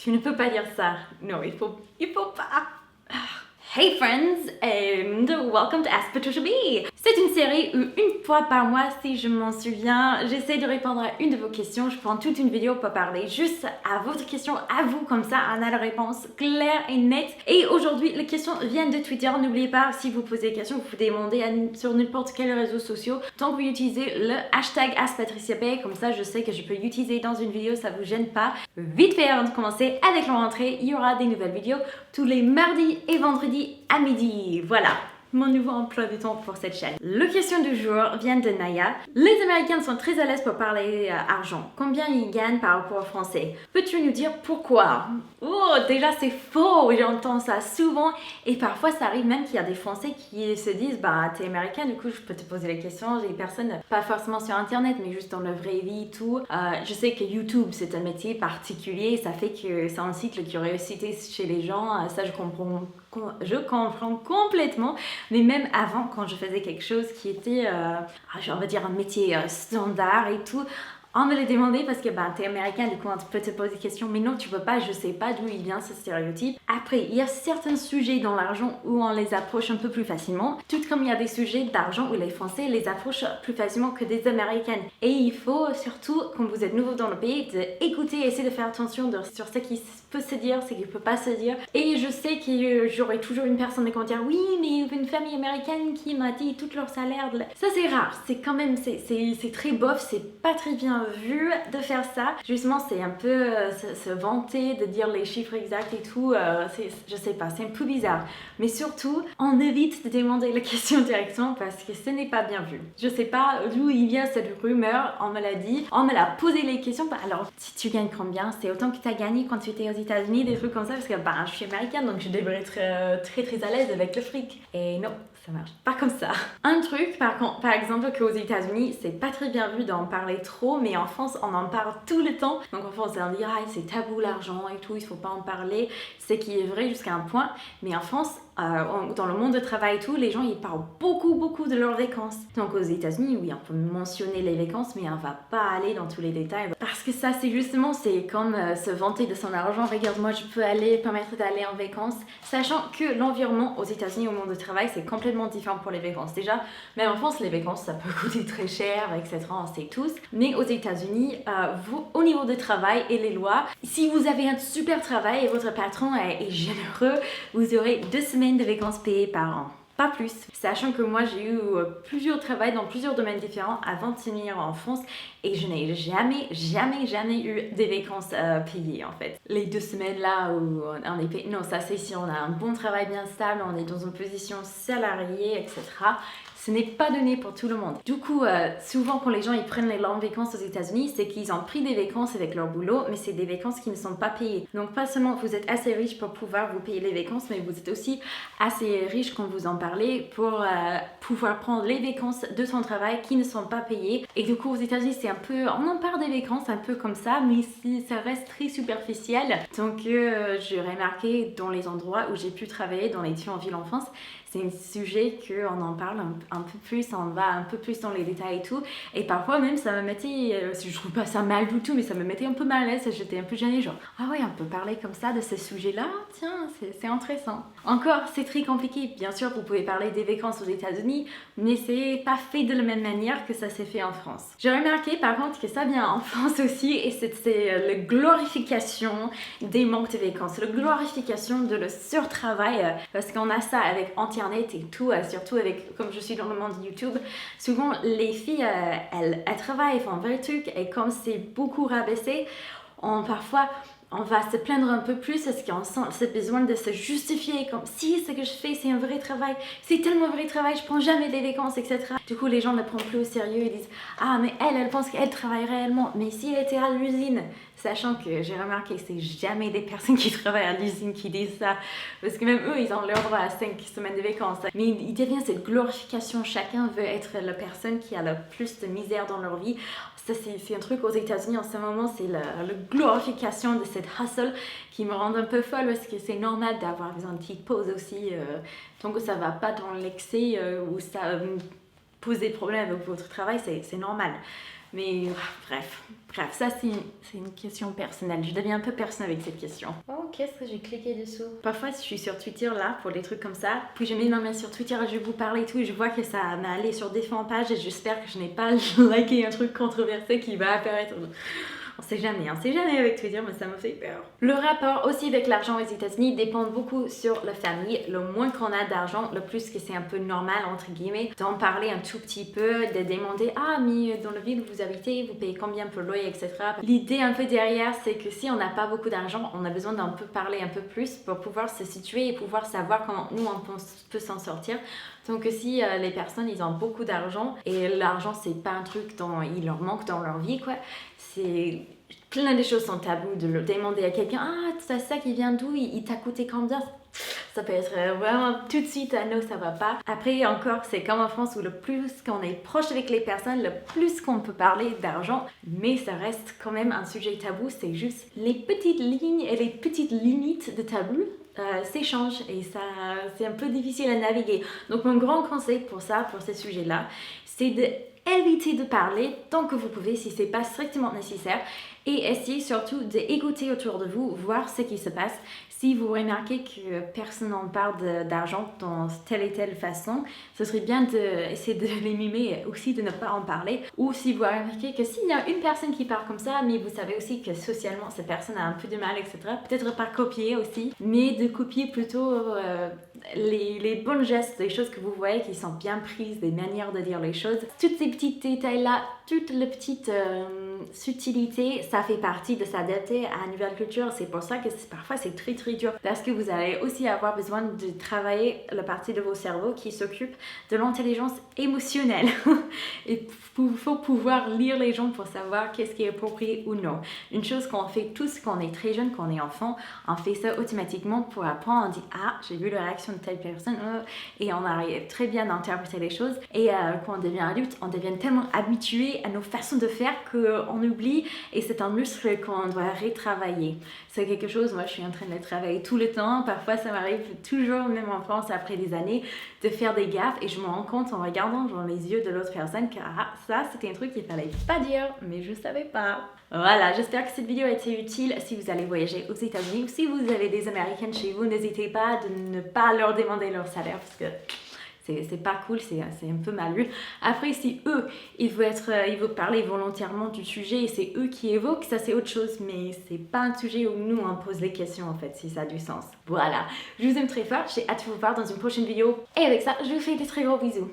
Tu ne peux pas dire ça. Non, il faut pas. Hey friends and welcome to Ask Patricia B. C'est une série où une fois par mois, si je m'en souviens, j'essaie de répondre à une de vos questions. Je prends toute une vidéo pour parler juste à votre question, à vous, comme ça on a la réponse claire et nette. Et aujourd'hui, les questions viennent de Twitter. N'oubliez pas, si vous posez des questions, vous pouvez demander sur n'importe quel réseau social. Tant que vous utilisez le hashtag AskPatriciaB, comme ça je sais que je peux l'utiliser dans une vidéo, ça vous gêne pas. Vite fait, avant de commencer avec la rentrée, il y aura des nouvelles vidéos tous les mardis et vendredis à midi. Voilà mon nouveau emploi du temps pour cette chaîne. La question du jour vient de Naya. Les Américains sont très à l'aise pour parler argent. Combien ils gagnent par rapport aux Français? Peux-tu nous dire pourquoi? Oh, déjà c'est faux, j'entends ça souvent et parfois ça arrive même qu'il y a des Français qui se disent bah t'es Américain, du coup je peux te poser la question. J'ai des personnes, pas forcément sur internet mais juste dans la vraie vie et tout. Je sais que YouTube c'est un métier particulier, ça fait que c'est un cycle de curiosité chez les gens, ça je comprends complètement, mais même avant quand je faisais quelque chose qui était on va dire un métier standard et tout, on me l'a demandé parce que t'es américain, du coup on peut te poser des questions, mais non tu peux pas, je sais pas d'où il vient ce stéréotype. Après il y a certains sujets dans l'argent où on les approche un peu plus facilement, tout comme il y a des sujets d'argent où les Français les approchent plus facilement que des Américaines. Et il faut surtout, quand vous êtes nouveau dans le pays, d'écouter, essayer de faire attention sur ce qui peut se dire, ce qui peut pas se dire. Et je sais que j'aurai toujours une personne qui va dire oui mais une famille américaine qui m'a dit tout leur salaire, ça c'est rare, c'est quand même, c'est très bof, c'est pas très bien vu de faire ça. Justement c'est un peu se vanter de dire les chiffres exacts et tout, je sais pas, c'est un peu bizarre. Mais surtout on évite de demander la question directement parce que ce n'est pas bien vu. Je sais pas d'où il vient cette rumeur, on me l'a dit, on me l'a posé les questions. Alors si tu gagnes combien, c'est autant que tu as gagné quand tu étais aux États-Unis, des trucs comme ça, parce que je suis américaine donc je devrais être très à l'aise avec le fric. Et non, ça marche pas comme ça. Un truc par exemple qu'aux États-Unis c'est pas très bien vu d'en parler trop, mais en France on en parle tout le temps. Donc en France on dit c'est tabou l'argent et tout, il faut pas en parler, c'est qui est vrai jusqu'à un point. Mais en France, dans le monde du travail et tout, les gens ils parlent beaucoup de leurs vacances. Donc aux États-Unis, oui, on peut mentionner les vacances, mais on va pas aller dans tous les détails parce que ça c'est comme se vanter de son argent. Regarde, moi je peux permettre d'aller en vacances, sachant que l'environnement aux États-Unis au monde du travail c'est complètement différent pour les vacances. Déjà, même en France les vacances ça peut coûter très cher, etc. On sait tous. Mais aux États-Unis, vous, au niveau du travail et les lois, si vous avez un super travail et votre patron est généreux, vous aurez 2 semaines de vacances payées par an. Pas plus. Sachant que moi j'ai eu plusieurs travails dans plusieurs domaines différents avant de venir en France et je n'ai jamais eu des vacances payées en fait. Les 2 semaines là où on est payé, non ça c'est si on a un bon travail bien stable, on est dans une position salariée, etc. Ce n'est pas donné pour tout le monde. Du coup, souvent quand les gens ils prennent les longues vacances aux États-Unis, c'est qu'ils ont pris des vacances avec leur boulot, mais c'est des vacances qui ne sont pas payées. Donc pas seulement vous êtes assez riche pour pouvoir vous payer les vacances, mais vous êtes aussi assez riche quand vous en parlez pour pouvoir prendre les vacances de son travail qui ne sont pas payées. Et du coup aux États-Unis c'est un peu, on en parle des vacances un peu comme ça, mais ça reste très superficiel. Donc j'ai remarqué dans les endroits où j'ai pu travailler dans les différentes villes en France, c'est un sujet qu'on en parle un peu plus, on va un peu plus dans les détails et tout. Et parfois même ça me mettait, je trouve pas ça mal du tout, mais ça me mettait un peu mal à l'aise, j'étais un peu gênée, genre ah ouais on peut parler comme ça de ce sujet-là, tiens c'est intéressant. Encore c'est très compliqué, bien sûr vous pouvez parler des vacances aux États-Unis, mais c'est pas fait de la même manière que ça s'est fait en France. J'ai remarqué par contre que ça vient en France aussi et c'est la glorification des manques de vacances, la glorification de le surtravail, parce qu'on a ça avec internet et tout, surtout avec, comme je suis dans le monde de YouTube, souvent les filles elles travaillent, font un vrai truc et comme c'est beaucoup rabaissé, parfois on va se plaindre un peu plus parce qu'on sent ce besoin de se justifier comme si ce que je fais c'est un vrai travail, c'est tellement un vrai travail, je prends jamais des vacances, etc. Du coup les gens ne prennent plus au sérieux et disent ah mais elle pense qu'elle travaille réellement, mais si elle était à l'usine, sachant que j'ai remarqué que c'est jamais des personnes qui travaillent à l'usine qui disent ça, parce que même eux ils ont leur droit à 5 semaines de vacances, mais il devient cette glorification, chacun veut être la personne qui a le plus de misère dans leur vie. Ça c'est un truc aux États-Unis en ce moment, c'est la glorification de cette hustle qui me rend un peu folle parce que c'est normal d'avoir besoin de petites pauses aussi, tant que ça va pas dans l'excès ou ça pose des problèmes avec votre travail, c'est normal. Mais bref, ça c'est une question personnelle. Je deviens un peu personnelle avec cette question. Oh, qu'est-ce que j'ai cliqué dessous? Parfois, je suis sur Twitter là pour des trucs comme ça. Puis je mets ma main sur Twitter et je vais vous parler et tout. Et je vois que ça m'a allé sur différentes pages et j'espère que je n'ai pas liké un truc controversé qui va apparaître. On sait jamais avec Twitter, mais ça me fait peur. Le rapport aussi avec l'argent aux États-Unis dépend beaucoup sur la famille. Le moins qu'on a d'argent, le plus que c'est un peu normal, entre guillemets, d'en parler un tout petit peu, de demander ah, mais dans la ville où vous habitez, vous payez combien pour le loyer, etc. L'idée un peu derrière, c'est que si on n'a pas beaucoup d'argent, on a besoin d'un peu parler un peu plus pour pouvoir se situer et pouvoir savoir comment nous on peut s'en sortir. Donc si les personnes ils ont beaucoup d'argent et l'argent c'est pas un truc dont il leur manque dans leur vie quoi, c'est plein de choses sont tabous de le demander à quelqu'un ah c'est ça qui vient d'où, il t'a coûté combien, ça peut être vraiment tout de suite non ça va pas. Après encore c'est comme en France où le plus qu'on est proche avec les personnes, le plus qu'on peut parler d'argent, mais ça reste quand même un sujet tabou, c'est juste les petites lignes et les petites limites de tabou s'échangent et ça c'est un peu difficile à naviguer. Donc mon grand conseil pour ça, pour ces sujets-là, c'est d'éviter de parler tant que vous pouvez si c'est pas strictement nécessaire et essayez surtout d'écouter autour de vous, voir ce qui se passe. Si vous remarquez que personne n'en parle d'argent dans telle et telle façon, ce serait bien d'essayer de les mimer et aussi de ne pas en parler. Ou si vous remarquez que s'il y a une personne qui parle comme ça, mais vous savez aussi que socialement cette personne a un peu de mal, etc. Peut-être pas copier aussi, mais de copier plutôt les bons gestes, les choses que vous voyez qui sont bien prises, des manières de dire les choses. Toutes ces petits détails-là, toutes les petites subtilités, ça fait partie de s'adapter à une nouvelle culture. C'est pour ça que parfois c'est très dur parce que vous allez aussi avoir besoin de travailler la partie de vos cerveaux qui s'occupe de l'intelligence émotionnelle. Et il faut pouvoir lire les gens pour savoir qu'est-ce qui est approprié ou non. Une chose qu'on fait tous quand on est très jeune, quand on est enfant, on fait ça automatiquement pour apprendre. On dit ah j'ai vu la réaction de telle personne et on arrive très bien à interpréter les choses. Et quand on devient adulte, on devient tellement habitué à nos façons de faire qu'on oublie et c'est un muscle qu'on doit retravailler. C'est quelque chose, moi je suis en train de travailler tout le temps, parfois ça m'arrive toujours, même en France après des années, de faire des gaffes et je me rends compte en regardant dans les yeux de l'autre personne que ah, ça c'était un truc qu'il fallait pas dire, mais je savais pas. Voilà, j'espère que cette vidéo a été utile si vous allez voyager aux États-Unis ou si vous avez des Américaines chez vous, n'hésitez pas de ne pas leur demander leur salaire parce que c'est pas cool, c'est un peu mal vu. Après, si eux, ils veulent parler volontairement du sujet et c'est eux qui évoquent, ça c'est autre chose, mais c'est pas un sujet où nous on pose les questions en fait, si ça a du sens. Voilà, je vous aime très fort, j'ai hâte de vous voir dans une prochaine vidéo. Et avec ça, je vous fais des très gros bisous.